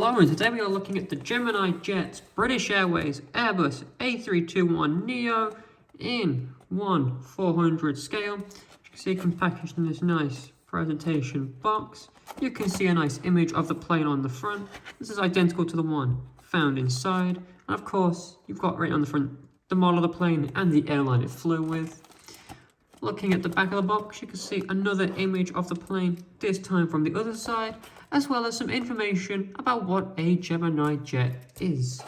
Hello, and today we are looking at the Gemini jets, British Airways Airbus A321neo in 1/400 scale. You can see it packaged in this nice presentation box. You can see a nice image of the plane on the front. This is identical to the one found inside. And of course, you've got right on the front the model of the plane and the airline it flew with. Looking at the back of the box, you can see another image of the plane, this time from the other side, as well as some information about what a Gemini jet is.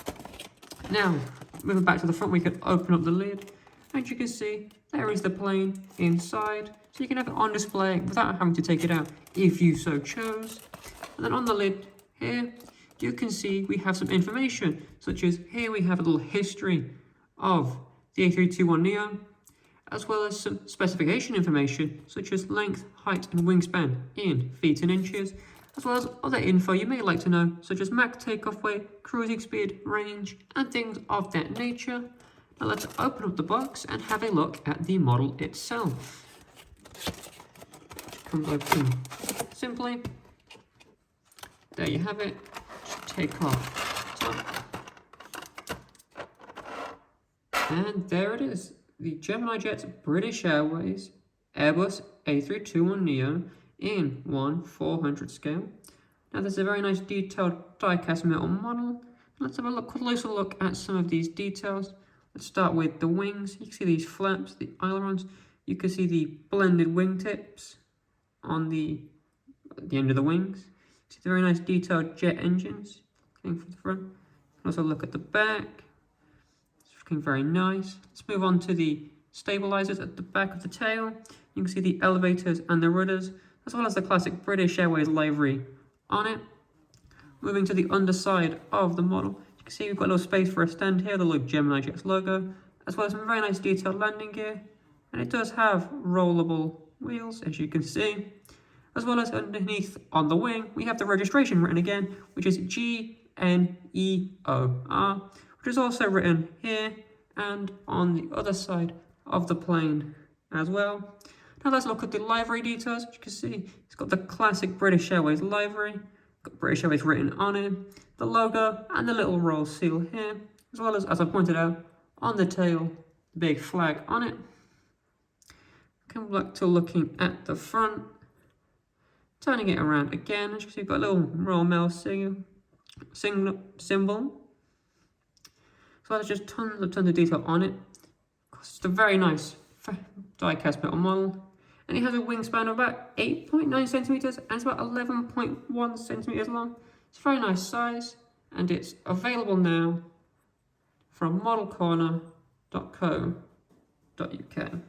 Now, moving back to the front, we can open up the lid, and you can see there is the plane inside, so you can have it on display without having to take it out if you so chose. And then on the lid here, you can see we have some information, such as here we have a little history of the A321neo, as well as some specification information such as length, height and wingspan in feet and inches, as well as other info you may like to know such as max takeoff weight, cruising speed, range and things of that nature. Now let's open up the box and have a look at the model itself. It comes open simply. There you have it. Just take off the top. And there it is. The Gemini jets, British Airways Airbus A321neo in 1/400 scale. Now this is a very nice detailed die-cast metal model. Let's have a closer look at some of these details. Let's start with the wings. You can see these flaps, the ailerons. You can see the blended wingtips on the end of the wings. See the very nice detailed jet engines coming from the front. You can also look at the back. Looking very nice. Let's move on to the stabilizers at the back of the tail. You can see the elevators and the rudders, as well as the classic British Airways livery on it. Moving to the underside of the model, you can see we've got a little space for a stand here, the little Gemini Jets logo, as well as some very nice detailed landing gear. And it does have rollable wheels, as you can see. As well as underneath on the wing, we have the registration written again, which is GNEOR, which is also written here and on the other side of the plane as well. Now let's look at the livery details. As you can see, it's got the classic British Airways livery, got British Airways written on it, the logo and the little roll seal here, as well as I pointed out, on the tail, the big flag on it. Come back to looking at the front, turning it around again. As you can see, you've got a little Royal Mail symbol. So there's just tons of detail on it. It's a very nice die-cast metal model. And it has a wingspan of about 8.9 centimeters and it's about 11.1 centimeters long. It's a very nice size and it's available now from modelcorner.co.uk.